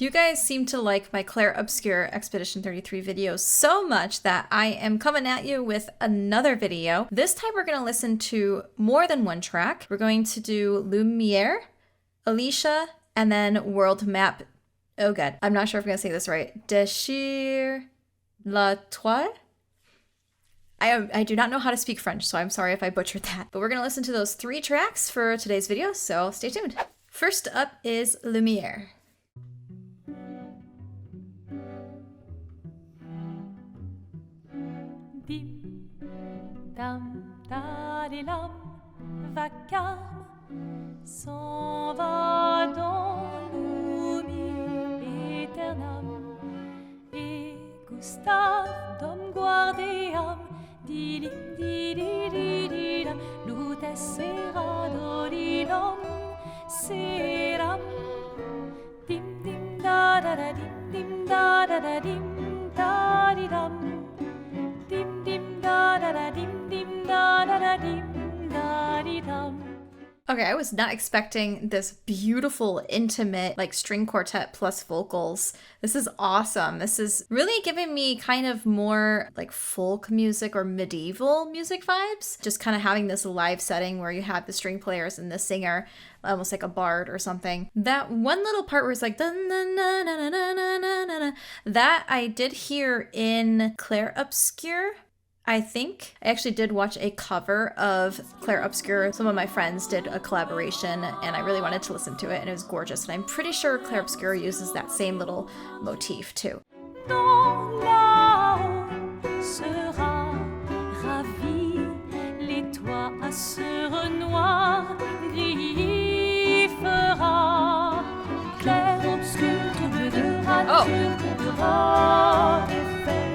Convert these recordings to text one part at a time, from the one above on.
You guys seem to like my Clair Obscur Expedition 33 videos so much that I am coming at you with another video. This time we're going to listen to more than one track. We're going to do Lumière, Alicia, and then World Map. Oh god, I'm not sure if I'm going to say this right. Déchire la Toile? I do not know how to speak French, so I'm sorry if I butchered that. But we're going to listen to those 3 tracks for today's video, so stay tuned. First up is Lumière. Dim, dam, dadilam, vacarme, s'en va dans l'oubli éternam, et Gustave dom guardiam, dilim, didididilam, lutes sera dodilam, seram, dim, dim, da da da, dim, dim, da da da, dim, da di dam. Dim dim da da da dim dim da da da dim da di dum. Okay, I was not expecting this beautiful, intimate, like string quartet plus vocals. This is awesome. This is really giving me kind of more like folk music or medieval music vibes. Just kind of having this live setting where you have the string players and the singer, almost like a bard or something. That one little part where it's like, dun, dun, dun, dun, dun, dun, dun, dun, that I did hear in Clair Obscur. I think I actually did watch a cover of Clair Obscur. Some of my friends did a collaboration and I really wanted to listen to it and it was gorgeous. And I'm pretty sure Clair Obscur uses that same little motif too. Dans là-haut sera ravi, les toits à sur noir gris fera, clair obscur trouble de rature trouvera effet,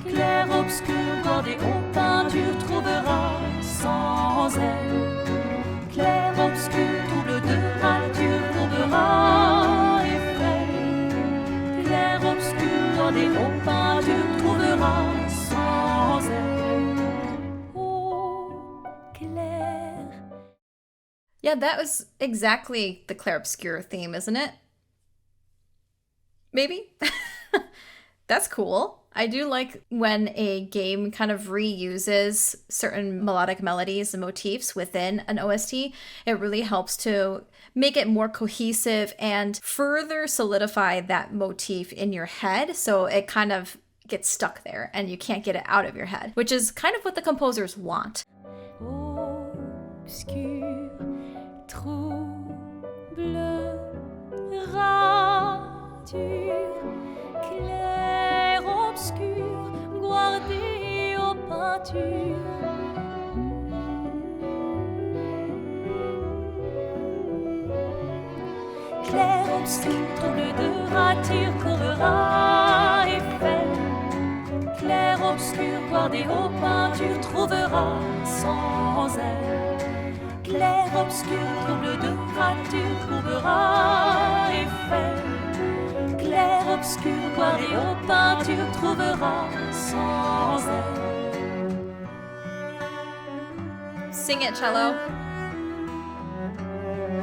clair obscur bordé aux peintures trouvera sans elle, clair obscur trouble de rature trouvera effet, clair obscur bordé aux peintures trouvera sans elle. Oh, clair. Yeah, that was exactly the Clair Obscur theme, isn't it? Maybe? That's cool. I do like when a game kind of reuses certain melodic melodies and motifs within an OST. It really helps to make it more cohesive and further solidify that motif in your head so it kind of gets stuck there and you can't get it out of your head, which is kind of what the composers want. Obscur, trouble, rature, clair, obscur, guardé aux peintures. Clair, obscur, trouble de rature, courera effet. Clair, obscur, guardé aux peintures, trouvera sans elle. Clair, obscur, trouble de rature, trouvera effet. Clair, obscur, guardé aux peintures, trouvera sans elle. Sing it, cello.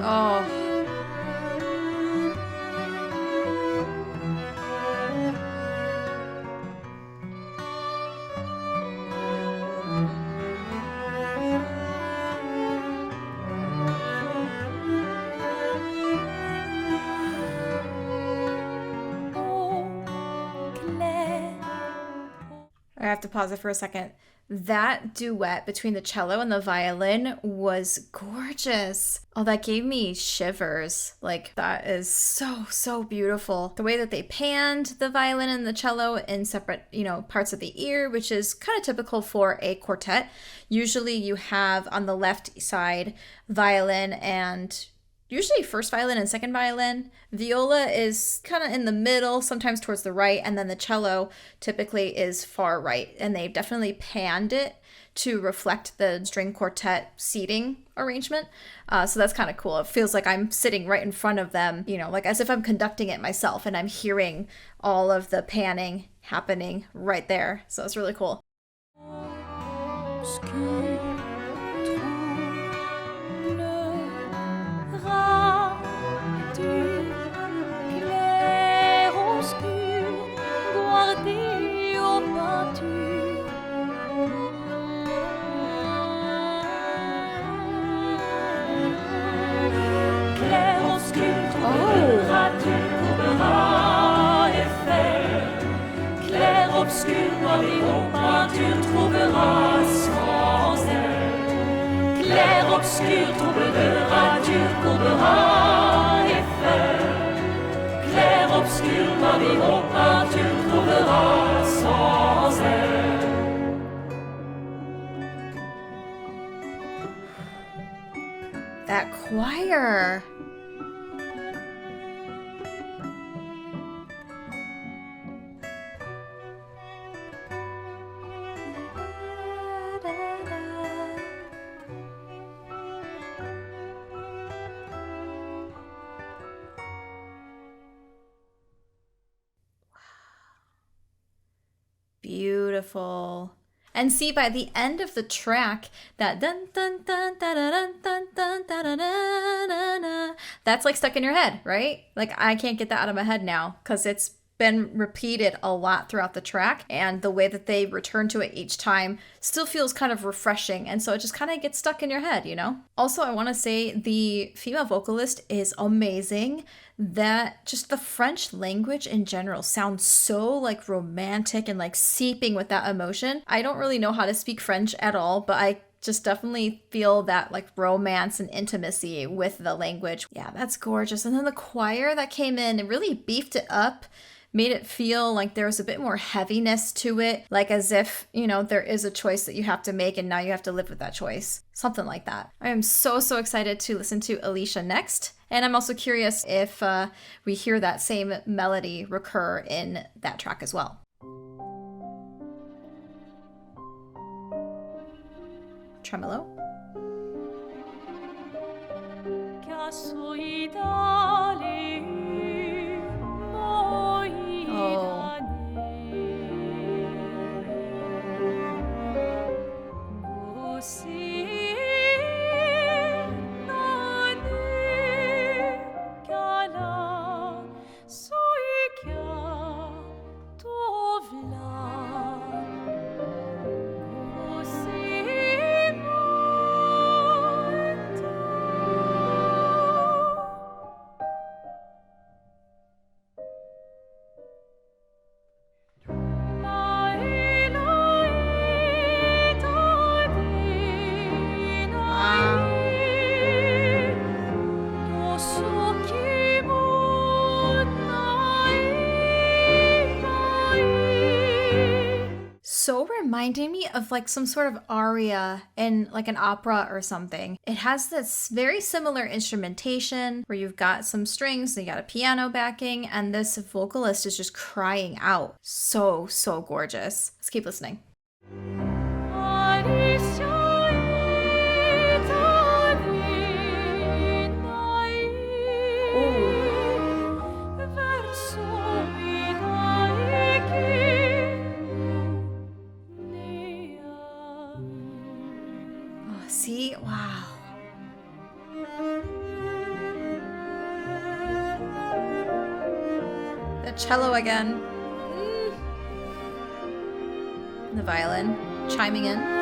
Oh. I have to pause it for a second. That duet between the cello and the violin was gorgeous. Oh, that gave me shivers. Like, that is so, so beautiful. The way that they panned the violin and the cello in separate, parts of the ear, which is kind of typical for a quartet. Usually you have on the left side violin and usually first violin and second violin. Viola is kind of in the middle, sometimes towards the right, and then the cello typically is far right. And they've definitely panned it to reflect the string quartet seating arrangement. So that's kind of cool. It feels like I'm sitting right in front of them, like as if I'm conducting it myself and I'm hearing all of the panning happening right there. So it's really cool. Clair obscur, Rokinon, tu trouveras sans elle. Clair, obscur, trouble de rature, courbera les fers. Clair, obscur, Rokinon, tu trouveras sans elle. That choir. Beautiful. And see, by the end of the track, that dun dun dun dun dun dun dun dun dun dun, that's like stuck in your head, right? Like I can't get that out of my head now because it's been repeated a lot throughout the track, and the way that they return to it each time still feels kind of refreshing, and so it just kind of gets stuck in your head, you know? Also, I want to say the female vocalist is amazing. That just the French language in general sounds so like romantic and like seeping with that emotion. I don't really know how to speak French at all, but I just definitely feel that like romance and intimacy with the language. Yeah, that's gorgeous. And then the choir that came in and really beefed it up, made it feel like there was a bit more heaviness to it, like as if, you know, there is a choice that you have to make and now you have to live with that choice. Something like that. I am so excited to listen to Alicia next. And I'm also curious if we hear that same melody recur in that track as well. Tremolo. So reminding me of like some sort of aria in like an opera or something. It has this very similar instrumentation where you've got some strings and you got a piano backing, and this vocalist is just crying out. So gorgeous. Let's keep listening. See? Wow. The cello again. The violin chiming in.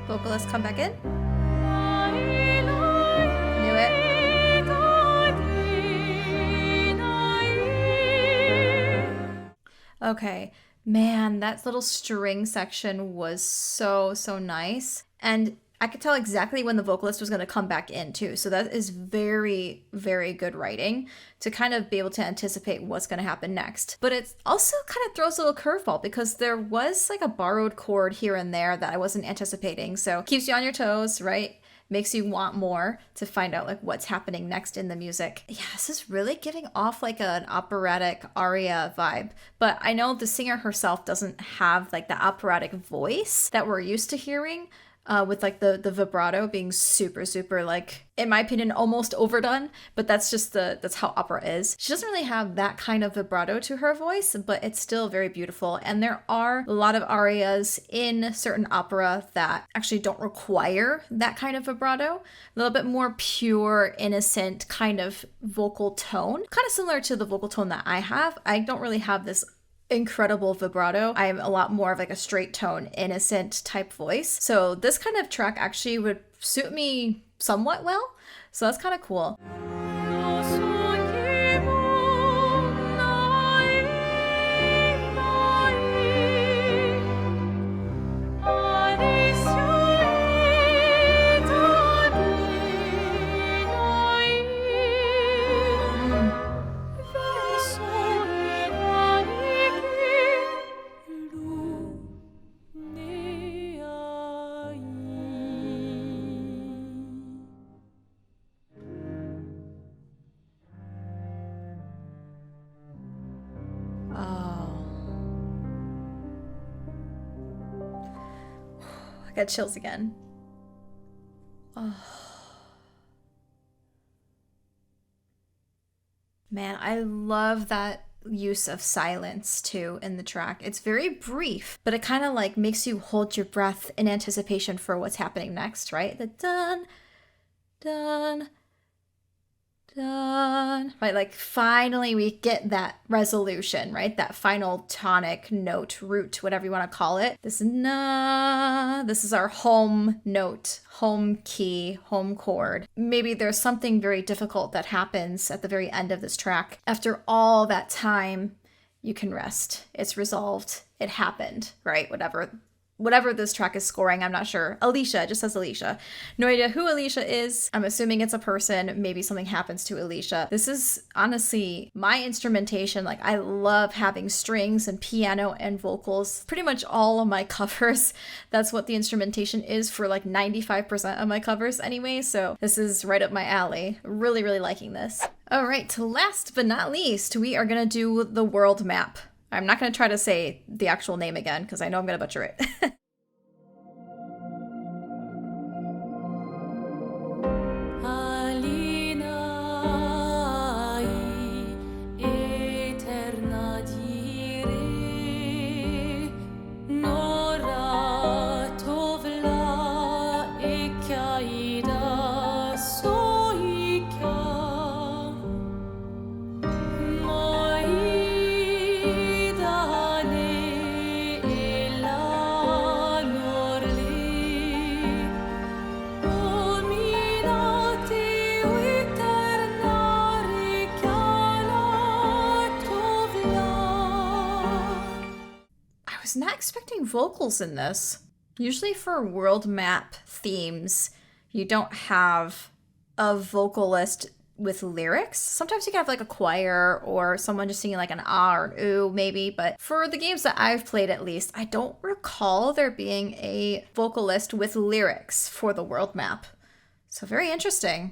Vocalist come back in. Knew it. Okay, man, that little string section was so nice. And I could tell exactly when the vocalist was going to come back in too. So that is very good writing to kind of be able to anticipate what's going to happen next. But it also kind of throws a little curveball because there was like a borrowed chord here and there that I wasn't anticipating. So keeps you on your toes, right? Makes you want more to find out like what's happening next in the music. Yeah, this is really giving off like an operatic aria vibe. But I know the singer herself doesn't have like the operatic voice that we're used to hearing. with like the vibrato being super, super, like, in my opinion, almost overdone, but that's how opera is. She doesn't really have that kind of vibrato to her voice, but it's still very beautiful. And there are a lot of arias in certain opera that actually don't require that kind of vibrato. A little bit more pure, innocent kind of vocal tone, kind of similar to the vocal tone that I have. I don't really have this incredible vibrato. I am a lot more of like a straight tone, innocent type voice. So this kind of track actually would suit me somewhat well. So that's kind of cool. I got chills again. Oh. Man, I love that use of silence too in the track. It's very brief, but it kind of like makes you hold your breath in anticipation for what's happening next, right? The dun, dun, dun. Right, like finally we get that resolution, right? That final tonic note, root, whatever you want to call it. This na, this is our home note, home key, home chord. Maybe there's something very difficult that happens at the very end of this track. After all that time, you can rest. It's resolved. It happened, right? Whatever this track is scoring, I'm not sure. Alicia, it just says Alicia. No idea who Alicia is. I'm assuming it's a person. Maybe something happens to Alicia. This is honestly my instrumentation. Like, I love having strings and piano and vocals. Pretty much all of my covers, that's what the instrumentation is for like 95% of my covers anyway. So this is right up my alley. Really, really liking this. All right, last but not least, we are gonna do the world map. I'm not going to try to say the actual name again because I know I'm going to butcher it. Not expecting vocals in this. Usually for world map themes, you don't have a vocalist with lyrics. Sometimes you can have like a choir or someone just singing like an ah or an ooh maybe, but for the games that I've played at least, I don't recall there being a vocalist with lyrics for the world map. So very interesting.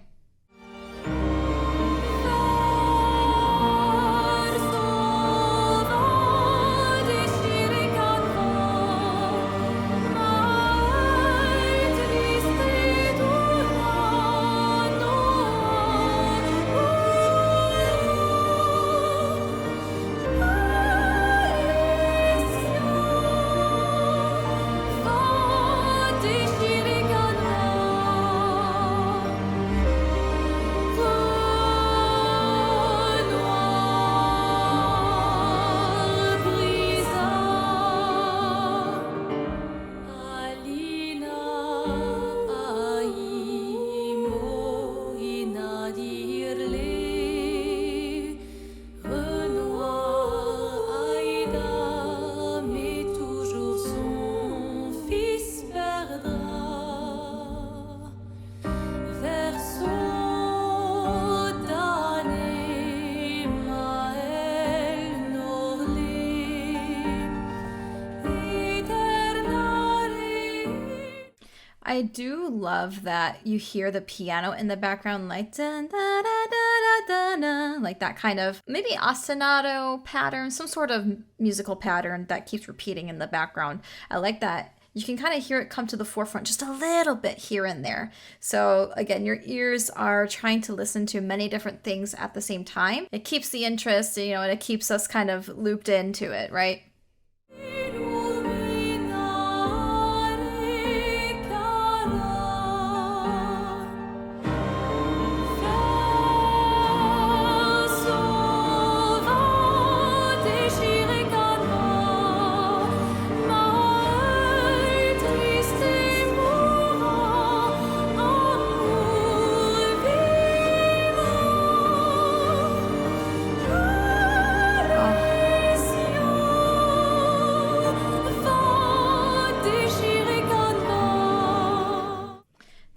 I do love that you hear the piano in the background, like dun, da, da, da, da, da, like that kind of maybe ostinato pattern, some sort of musical pattern that keeps repeating in the background. I like that you can kind of hear it come to the forefront just a little bit here and there. So again, your ears are trying to listen to many different things at the same time. It keeps the interest, you know, and it keeps us kind of looped into it, right?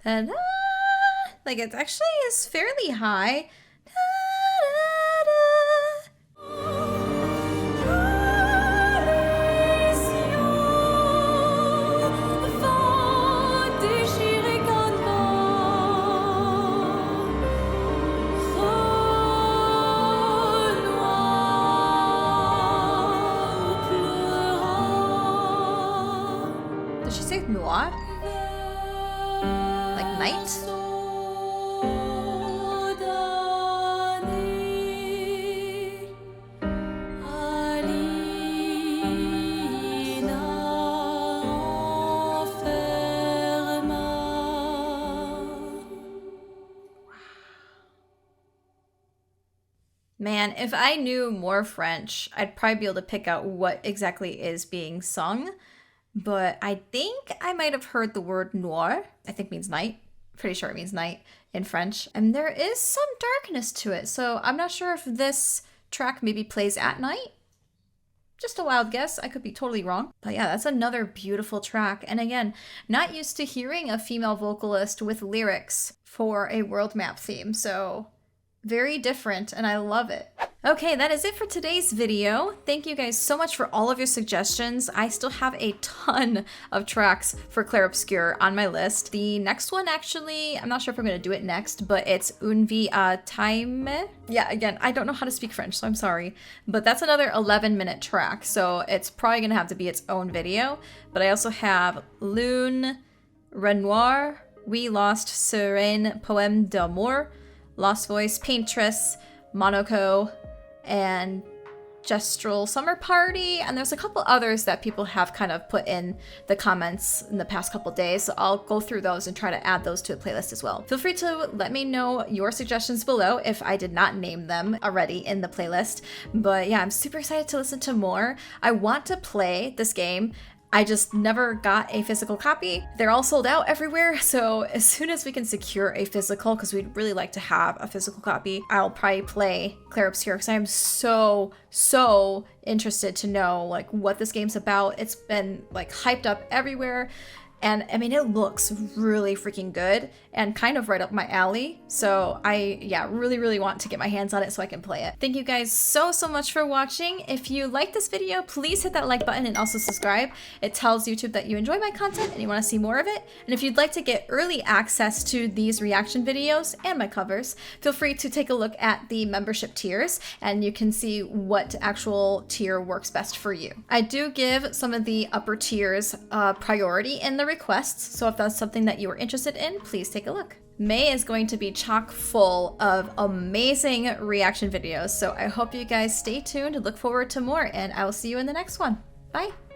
And like it actually is fairly high. Did she say noir? Night? Man, if I knew more French, I'd probably be able to pick out what exactly is being sung. But I think I might have heard the word noir, I think means night. Pretty sure it means night in French. And there is some darkness to it. So I'm not sure if this track maybe plays at night. Just a wild guess. I could be totally wrong. But yeah, that's another beautiful track. And again, not used to hearing a female vocalist with lyrics for a world map theme. So very different, and I love it. Okay, that is it for today's video. Thank you guys so much for all of your suggestions. I still have a ton of tracks for Clair Obscur on my list. The next one, actually, I'm not sure if I'm going to do it next, but it's Untitled. Yeah, again, I don't know how to speak French, so I'm sorry. But that's another 11-minute track, so it's probably going to have to be its own video. But I also have Lune, Renoir, We Lost Sereine Poème d'amour, Lost Voice, Paintress, Monaco, and Gestural Summer Party, and there's a couple others that people have kind of put in the comments in the past couple days, so I'll go through those and try to add those to a playlist as well. Feel free to let me know your suggestions below if I did not name them already in the playlist, but yeah, I'm super excited to listen to more. I want to play this game. I just never got a physical copy. They're all sold out everywhere, so as soon as we can secure a physical, because we'd really like to have a physical copy, I'll probably play Clair Obscur, because I am so interested to know like what this game's about. It's been like hyped up everywhere, and I mean, it looks really freaking good and kind of right up my alley. So I, yeah, really want to get my hands on it so I can play it. Thank you guys so much for watching. If you like this video, please hit that like button and also subscribe. It tells YouTube that you enjoy my content and you want to see more of it. And if you'd like to get early access to these reaction videos and my covers, feel free to take a look at the membership tiers and you can see what actual tier works best for you. I do give some of the upper tiers priority in the requests, so if that's something that you are interested in, please take a look. May is going to be chock full of amazing reaction videos, so I hope you guys stay tuned and look forward to more, and I will see you in the next one. Bye!